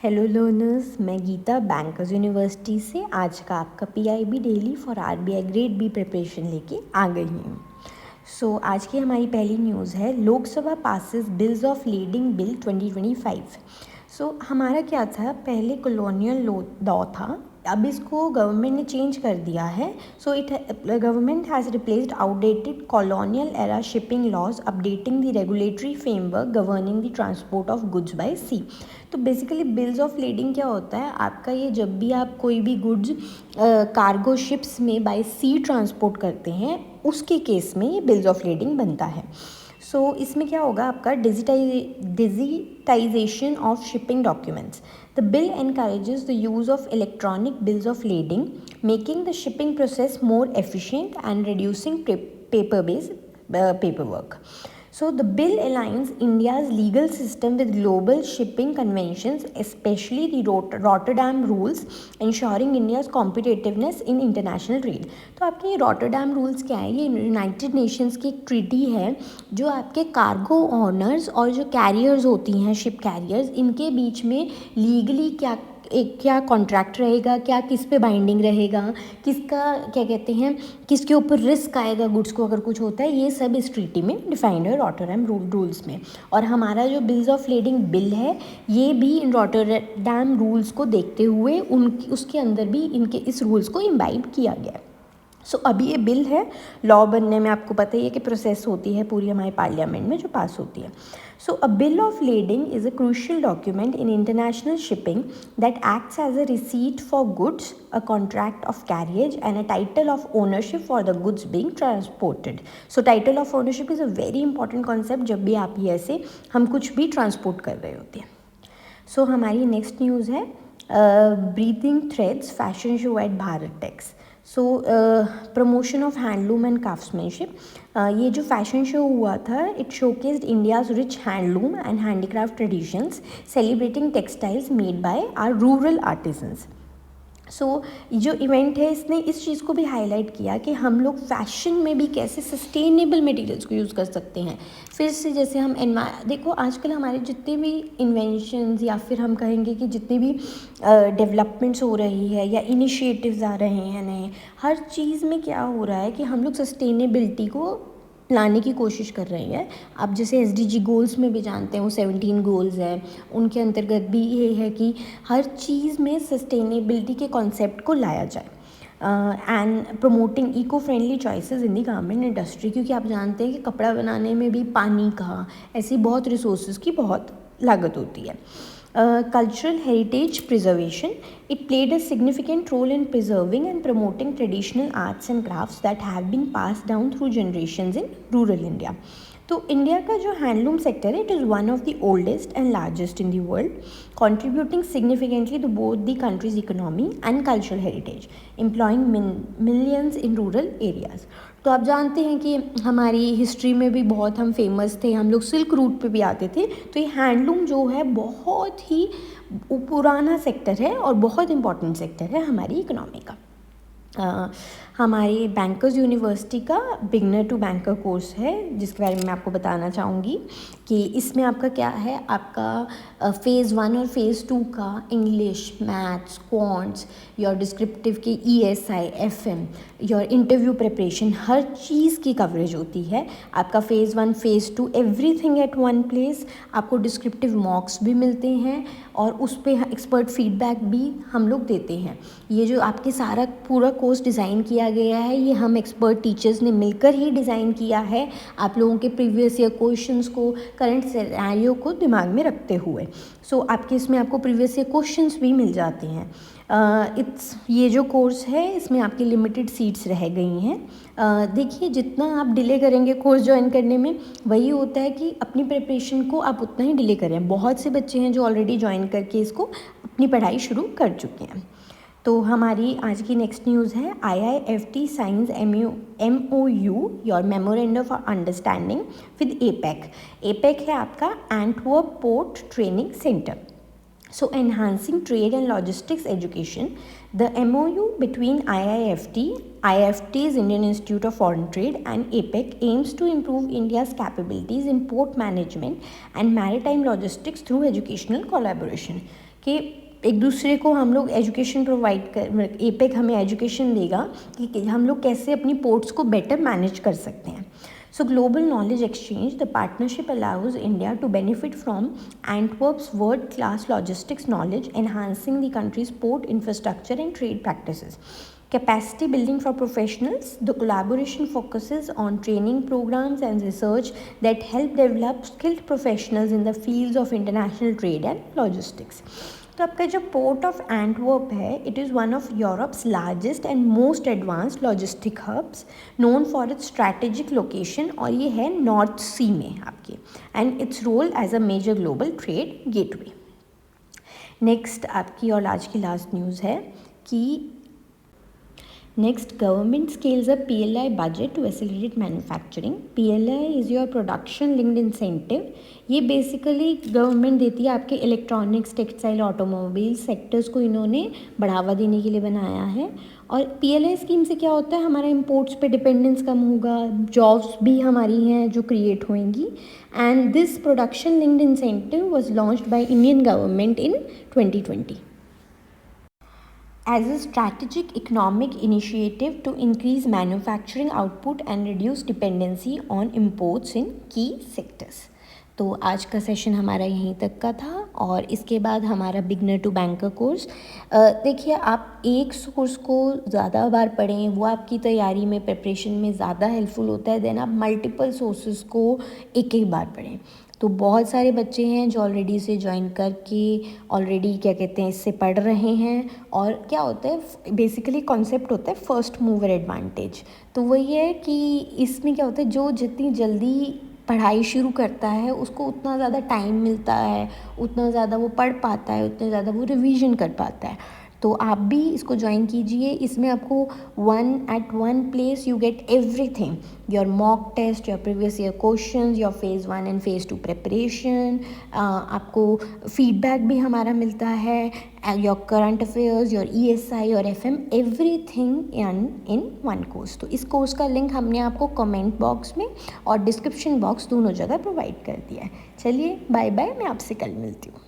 Hello learners, मैं Gita bankers university से आज का आपका PIB daily for RBI grade B preparation लेके आ गई हूँ। आज की हमारी पहली न्यूज़ है Lok Sabha passes bills of leading bill 2025। हमारा क्या था, पहले कॉलोनियल लॉ था, अब इसको गवर्नमेंट ने चेंज कर दिया है। Government has replaced outdated colonial era shipping laws, updating the regulatory framework governing the transport of goods by sea. तो बेसिकली बिल्स ऑफ लीडिंग क्या होता है आपका, ये जब भी आप कोई भी गुड्स कार्गो शिप्स में बाय सी ट्रांसपोर्ट करते हैं उसके केस में ये बिल्स ऑफ लीडिंग बनता है। इसमें क्या होगा आपका, digitisation of shipping documents. The bill encourages the use of electronic bills of lading, making the shipping process more efficient and reducing paper based paperwork. The bill aligns India's legal system with global shipping conventions, especially the Rotterdam rules, ensuring India's competitiveness in international trade. तो आपके ये Rotterdam rules क्या है, ये United Nations की एक treaty है जो आपके कार्गो ऑनर्स और जो कैरियर्स होती हैं, शिप कैरियर्स, इनके बीच में लीगली क्या कॉन्ट्रैक्ट रहेगा, क्या किस पे बाइंडिंग रहेगा, किसका क्या कहते हैं, किसके ऊपर रिस्क आएगा गुड्स को अगर कुछ होता है, ये सब इस ट्रीटी में डिफाइंड है रॉटरडैम रूल्स में। और हमारा जो बिल्स ऑफ लीडिंग बिल है ये भी इन रॉटरडैम रूल्स को देखते हुए उसके अंदर भी इनके इस रूल्स को इम्बाइब किया गया है। अभी ये बिल है, लॉ बनने में आपको पता ही है कि प्रोसेस होती है पूरी हमारे पार्लियामेंट में जो पास होती है। A bill of lading is a crucial document in international shipping that acts as a receipt for goods, a contract of carriage, and a title of ownership for the goods being transported. Title of ownership is a very important concept जब भी आप ये ऐसे हम कुछ भी transport कर रहे होते हैं। हमारी नेक्स्ट न्यूज़ है breathing threads fashion show at Bharat Tex. Promotion of handloom and craftsmanship. ये जो फैशन शो हुआ था, it showcased India's rich handloom and handicraft traditions, celebrating textiles made by our rural artisans. जो इवेंट है इसने इस चीज़ को भी हाईलाइट किया कि हम लोग फैशन में भी कैसे सस्टेनेबल मटेरियल्स को यूज़ कर सकते हैं। फिर से जैसे हम देखो आजकल हमारे जितने भी इन्वेंशंस या फिर हम कहेंगे कि जितने भी डेवलपमेंट्स हो रही है या इनिशिएटिव्स आ रहे हैं नए, हर चीज़ में क्या हो रहा है कि हम लोग सस्टेनेबिलिटी को लाने की कोशिश कर रही है। आप जैसे एसडीजी गोल्स में भी जानते हैं, वो 17 गोल्स हैं, उनके अंतर्गत भी ये है कि हर चीज़ में सस्टेनेबिलिटी के कॉन्सेप्ट को लाया जाए and promoting eco friendly choices in the garment industry. क्योंकि आप जानते हैं कि कपड़ा बनाने में भी पानी का, ऐसी बहुत रिसोर्सेज की बहुत लागत होती है। Cultural heritage preservation. It played a significant role in preserving and promoting traditional arts and crafts that have been passed down through generations in rural India. तो इंडिया का जो हैंडलूम सेक्टर है, it is one of the oldest and largest in the world, contributing significantly to both the country's economy and cultural heritage, employing millions in rural areas. तो आप जानते हैं कि हमारी हिस्ट्री में भी बहुत हम फेमस थे, हम लोग सिल्क रूट पे भी आते थे। तो ये हैंडलूम जो है बहुत ही पुराना सेक्टर है और बहुत इम्पॉर्टेंट सेक्टर है हमारी इकोनॉमी का। हमारी बैंकर्स यूनिवर्सिटी का बिगनर टू बैंकर कोर्स है जिसके बारे में मैं आपको बताना चाहूँगी कि इसमें आपका क्या है, आपका फ़ेज़ 1 और फ़ेज़ 2 का English, maths, quants, your descriptive की ESI, FM, your interview preparation, हर चीज़ की कवरेज होती है। आपका phase 1, phase 2 everything at one place. आपको डिस्क्रिप्टिव मॉक्स भी मिलते हैं और उस पर एक्सपर्ट फीडबैक भी हम लोग देते हैं। ये जो आपके सारा पूरा कोर्स डिज़ाइन किया गया है, ये हम एक्सपर्ट टीचर्स ने मिलकर ही डिज़ाइन किया है, आप लोगों के प्रीवियस ईयर क्वेश्चंस को, करंट सिनेरियो को दिमाग में रखते हुए। आपके इसमें आपको प्रीवियस ईयर क्वेश्चंस भी मिल जाते हैं। ये जो कोर्स है इसमें आपकी लिमिटेड सीट्स रह गई हैं। देखिए जितना आप डिले करेंगे कोर्स ज्वाइन करने में, वही होता है कि अपनी प्रिपरेशन को आप उतना ही डिले करें। बहुत से बच्चे हैं जो ऑलरेडी ज्वाइन करके इसको अपनी पढ़ाई शुरू कर चुके हैं। तो हमारी आज की नेक्स्ट न्यूज़ है IIFT science MOU your memorandum of understanding with APEC। APEC है आपका Antwerp port training centre. Enhancing trade and logistics education, the MOU between IIFT's Indian Institute of Foreign Trade and APEC aims to improve India's capabilities in port management and maritime logistics through educational collaboration. कि एक दूसरे को हम लोग education provide कर, APEC हमें education देगा कि हम लोग कैसे अपनी पोर्ट्स को बेटर मैनेज कर सकते हैं. So global knowledge exchange, the partnership allows India to benefit from Antwerp's world-class logistics knowledge, enhancing the country's port infrastructure and trade practices. Capacity building for professionals, the collaboration focuses on training programs and research that help develop skilled professionals in the fields of international trade and logistics. तो आपका जो port of Antwerp है, it is one of Europe's largest and most advanced logistic hubs, known for its strategic location, और ये है North Sea में आपके, and its role as a major global trade gateway. Next आपकी और आज की लास्ट न्यूज़ है कि Next, government scales up PLI budget to accelerate manufacturing. PLI is your production linked incentive. ये बेसिकली गवर्नमेंट देती है आपके इलेक्ट्रॉनिक्स, टेक्सटाइल, ऑटोमोबाइल सेक्टर्स को इन्होंने बढ़ावा देने के लिए बनाया है. और PLI स्कीम से क्या होता है, हमारा इम्पोर्ट्स पे डिपेंडेंस कम होगा, जॉब्स भी हमारी हैं जो क्रिएट होंगी. And this production linked incentive was launched by Indian government in 2020. As a strategic economic initiative to increase manufacturing output and reduce dependency on imports in key sectors. तो आज का session हमारा यहीं तक का था, और इसके बाद हमारा बिगनर टू बैंकर कोर्स. देखिए, आप एक कोर्स को ज़्यादा बार पढ़ें, वो आपकी तैयारी में, प्रिपरेशन में ज़्यादा हेल्पफुल होता है देन आप मल्टीपल सोर्सेज को एक एक बार पढ़ें. तो बहुत सारे बच्चे हैं जो ऑलरेडी इसे ज्वाइन करके ऑलरेडी क्या कहते हैं इससे पढ़ रहे हैं. और क्या होता है, बेसिकली कॉन्सेप्ट होता है फर्स्ट मूवर एडवांटेज. तो वही है कि इसमें क्या होता है, जो जितनी जल्दी पढ़ाई शुरू करता है उसको उतना ज़्यादा टाइम मिलता है, उतना ज़्यादा वो पढ़ पाता है, उतना ज़्यादा वो रिवीजन कर पाता है. तो आप भी इसको ज्वाइन कीजिए. इसमें आपको at one place you get everything, your mock test, your previous year questions, your phase 1 and phase 2 preparation. आपको फीडबैक भी हमारा मिलता है, your current affairs, your ESI, your FM, everything in one course. तो इस कोर्स का link हमने आपको कमेंट बॉक्स में और डिस्क्रिप्शन बॉक्स दोनों जगह प्रोवाइड कर दिया है. चलिए बाय बाय, मैं आपसे कल मिलती हूँ.